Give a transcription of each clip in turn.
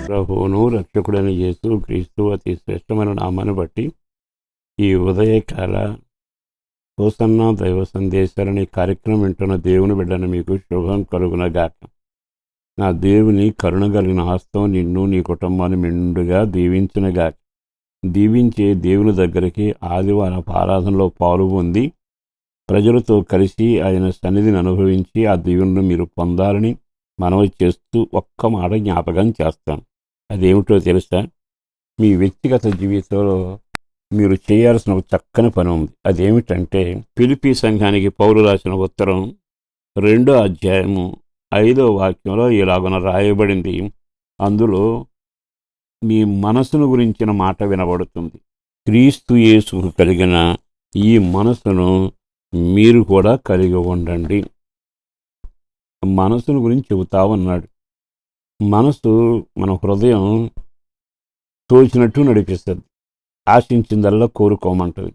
ప్రభువును రక్షకుడైన యేసు క్రీస్తు అతి శ్రేష్టమైన నామాన్ని బట్టి ఈ ఉదయకాల హోసన్న దైవ సందేశాలని కార్యక్రమం వింటున్న దేవుని బిడ్డను మీకు శుభం కలుగునగాక. నా దేవుని కరుణ కలిగిన హస్తం నిన్ను నీ కుటుంబాన్ని మెండుగా దీవించునగాక. దీవించే దేవుని దగ్గరికి ఆదివారం ఆరాధనలో పాల్గొంది ప్రజలతో కలిసి ఆయన సన్నిధిని అనుభవించి ఆ దీవెనను మీరు పొందాలని మనవి చేస్తూ ఒక్క మాట జ్ఞాపకం చేస్తాను. అదేమిటో తెలుసా? మీ వ్యక్తిగత జీవితంలో మీరు చేయాల్సిన ఒక చక్కని పని ఉంది. అదేమిటంటే ఫిలిప్పీ సంఘానికి పౌలు రాసిన ఉత్తరం 2వ అధ్యాయము 5వ వాక్యంలో ఇలాగున రాయబడింది. అందులో మీ మనసును గురించిన మాట వినబడుతుంది. క్రీస్తు యేసుకు కలిగిన ఈ మనసును మీరు కూడా కలిగి ఉండండి. మనసును గురించి చెబుతా ఉన్నాడు. మనసు మన హృదయం తోచినట్టు నడిపిస్తుంది, ఆశించిందల్లా కోరుకోమంటుంది.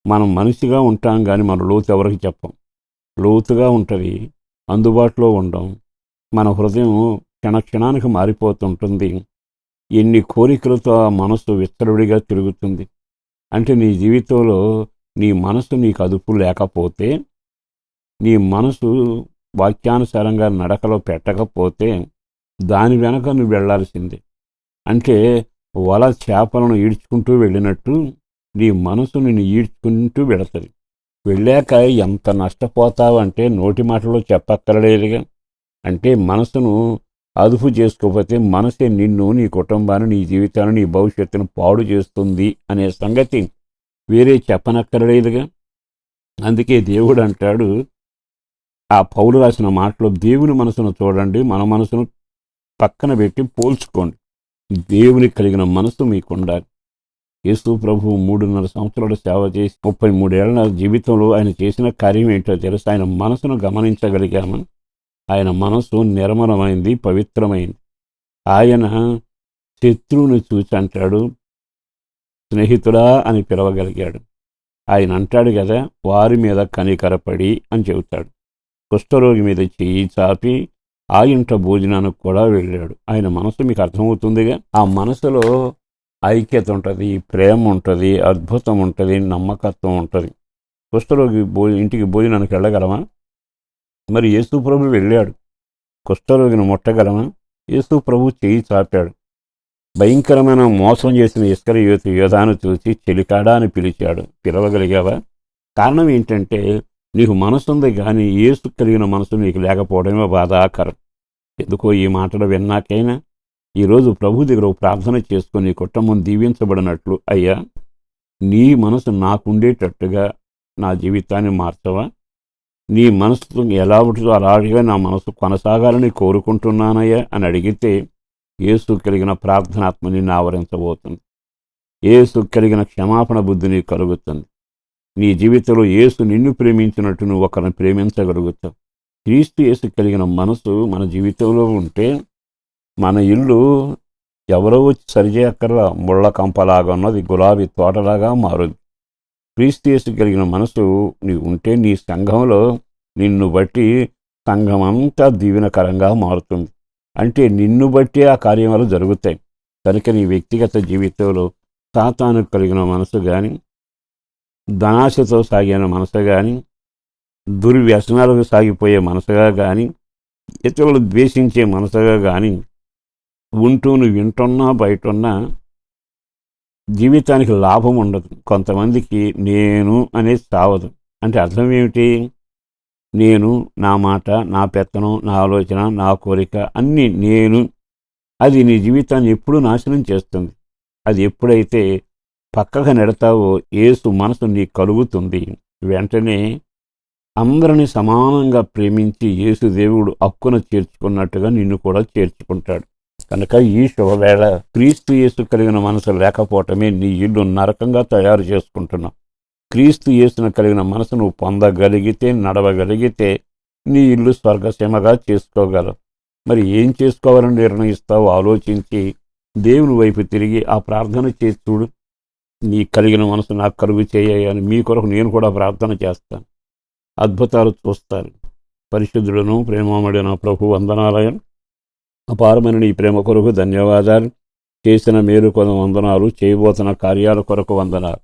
మనం మనిషిగా ఉంటాం కానీ మన లోతు ఎవరికి చెప్పం. లోతుగా ఉంటుంది, అందుబాటులో ఉండం. మన హృదయం క్షణక్షణానికి మారిపోతుంటుంది. ఎన్ని కోరికలతో ఆ మనసు విచ్చలవిడిగా తిరుగుతుంది. అంటే నీ జీవితంలో నీ మనసు నీకు అదుపు లేకపోతే, నీ మనసు వాక్యానుసారంగా నడకలో పెట్టకపోతే దాని వెనక నువ్వు వెళ్లాల్సిందే. అంటే వల చేపలను ఈడ్చుకుంటూ వెళ్ళినట్టు నీ మనసు నిన్ను ఈడ్చుకుంటూ వెళుతుంది. వెళ్ళాక ఎంత నష్టపోతావంటే నోటి మాటలో చెప్పక్కర్లేదుగా. అంటే మనసును అదుపు చేసుకోకపోతే మనసే నిన్ను, నీ కుటుంబాన్ని, నీ జీవితాన్ని, నీ భవిష్యత్తును పాడు చేస్తుంది అనే సంగతి వేరే చెప్పనక్కర్లేదుగా. అందుకే దేవుడు అంటాడు, ఆ పౌలు రాసిన మాటలో, దేవుని మనసును చూడండి, మన మనసును పక్కన పెట్టి పోల్చుకోండి. దేవుని కలిగిన మనసు మీకు ఉండాలి. యేసు ప్రభు 3.5 సంవత్సరాలు సేవ చేసి 33 ఏళ్ల జీవితంలో ఆయన చేసిన కార్యం ఏంటో తెలుసు. ఆయన మనసును గమనించగలిగాము. ఆయన మనసు నిర్మలమైంది, పవిత్రమైంది. ఆయన శత్రువుని చూసి అంటాడు, స్నేహితుడా అని పిలవగలిగాడు. ఆయన అంటాడు కదా, వారి మీద కనికరపడి అని చెబుతాడు. కుష్ఠరోగి మీద చెయ్యి చాపి ఆ ఇంట భోజనానికి కూడా వెళ్ళాడు. ఆయన మనసు మీకు అర్థమవుతుందిగా. ఆ మనసులో ఐక్యత ఉంటుంది, ప్రేమ ఉంటుంది, అద్భుతం ఉంటుంది, నమ్మకత్వం ఉంటుంది. కుష్ఠరోగి ఇంటికి భోజనానికి వెళ్ళగలమా? మరి యేసు ప్రభు వెళ్ళాడు. కుష్ఠరోగిని ముట్టగలమా? యేసు ప్రభు చెయ్యి చాపాడు. భయంకరమైన మోసం చేసిన ఇస్కరియోతు యోధాను చూసి చెలికాడా అని పిలిచాడు. పిలవగలిగావా? కారణం ఏంటంటే నీకు మనసుంది కానీ యేసు కలిగిన మనసు నీకు లేకపోవడమే బాధాకరం. ఎందుకో ఈ మాటలు విన్నాకైనా ఈరోజు ప్రభు దగ్గర ప్రార్థన చేసుకొని నీ కుటుంబం దీవించబడినట్లు, అయ్యా నీ మనసు నాకుండేటట్టుగా నా జీవితాన్ని మార్చవా? నీ మనసు ఎలా ఉంటుందో అలాగే నా మనసు కొనసాగాలని కోరుకుంటున్నానయ్యా అని అడిగితే యేసు కలిగిన ప్రార్థనాత్మ నిన్ను ఆవరించబోతుంది. యేసు కలిగిన క్షమాపణ బుద్ధి నీకు కలుగుతుంది. నీ జీవితంలో యేసు నిన్ను ప్రేమించినట్టు నువ్వు ఒకరిని ప్రేమించగలుగుతావు. క్రీస్తు యేసు కలిగిన మనసు మన జీవితంలో ఉంటే మన ఇల్లు ఎవరో వచ్చి సరిచేయక్కర్లా, ముళ్ళ కంపలాగా ఉన్నది గులాబీ తోటలాగా మారుద్ది. క్రీస్తు యేసు కలిగిన మనసు నీ ఉంటే నీ సంఘంలో నిన్ను బట్టి సంఘమంతా దీవెనకరంగా మారుతుంది. అంటే నిన్ను బట్టి ఆ కార్యములు జరుగుతాయి. కనుక నీ వ్యక్తిగత జీవితంలో సాతాను కలిగిన మనసు కానీ, ధనాశతో సాగిన మనసు కానీ, దుర్వ్యసనాలకు సాగిపోయే మనసుగా కానీ, ఇతరులు ద్వేషించే మనసుగా కానీ ఉంటూ నువ్వు వింటున్నా బయటున్నా జీవితానికి లాభం ఉండదు. కొంతమందికి నేను అనేది సావదు. అంటే అర్థం ఏమిటి? నేను, నా మాట, నా పెత్తనం, నా ఆలోచన, నా కోరిక అన్నీ నేను. అది నీ జీవితాన్ని ఎప్పుడూ నాశనం చేస్తుంది. అది ఎప్పుడైతే పక్కగా నెడతావో యేసు మనసు నీకు కలుగుతుంది. వెంటనే అందరినీ సమానంగా ప్రేమించి యేసు దేవుడు హక్కున చేర్చుకున్నట్టుగా నిన్ను కూడా చేర్చుకుంటాడు. కనుక ఈ శుభవేళ క్రీస్తు యేసు కలిగిన మనసు లేకపోవటమే నీ ఇల్లు నరకంగా తయారు చేసుకుంటున్నావు. క్రీస్తు యేసును కలిగిన మనసు నువ్వు పొందగలిగితే, నడవగలిగితే నీ ఇల్లు స్వర్గసీమగా చేసుకోగలవు. మరి ఏం చేసుకోవాలని నిర్ణయిస్తావో ఆలోచించి దేవుని వైపు తిరిగి ఆ ప్రార్థన చేసి చూడు. నీ కలిగిన మనసు నాకు కలుగు చేయని మీ కొరకు నేను కూడా ప్రార్థన చేస్తాను. అద్భుతాలు చూస్తారు. పరిశుద్ధులను ప్రేమమడిన ప్రభు వందనాలయం. అపారమైన నీ ప్రేమ కొరకు ధన్యవాదాలు. చేసిన మేలు కొరకు వందనాలు, చేయబోతున్న కార్యాల కొరకు వందనాలు.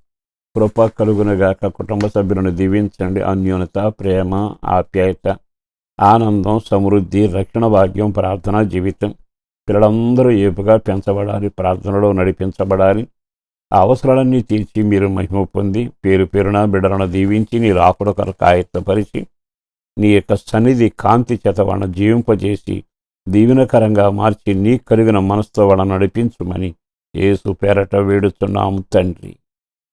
కృప కలుగునగాక. కుటుంబ సభ్యులను దీవించండి. అన్యోన్యత, ప్రేమ, ఆప్యాయత, ఆనందం, సమృద్ధి, రక్షణ భాగ్యం, ప్రార్థనా జీవితం పిల్లలందరూ ఏపుగా పెంచబడాలి, ప్రార్థనలో నడిపించబడాలి. ఆ అవసరాలన్నీ తీర్చి మీరు మహిమ పొంది పేరు పేరున బిడ్డలను దీవించి నీ రాకుడ కొరకు ఆయత్తపరిచి నీ యొక్క సన్నిధి కాంతి చేత వాళ్ళను జీవింపజేసి దీవెనకరంగా మార్చి నీ కలిగిన మనసుతో వాళ్ళను నడిపించుమని యేసు పేరట వేడుతున్నాము తండ్రి.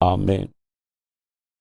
ఆమేన్.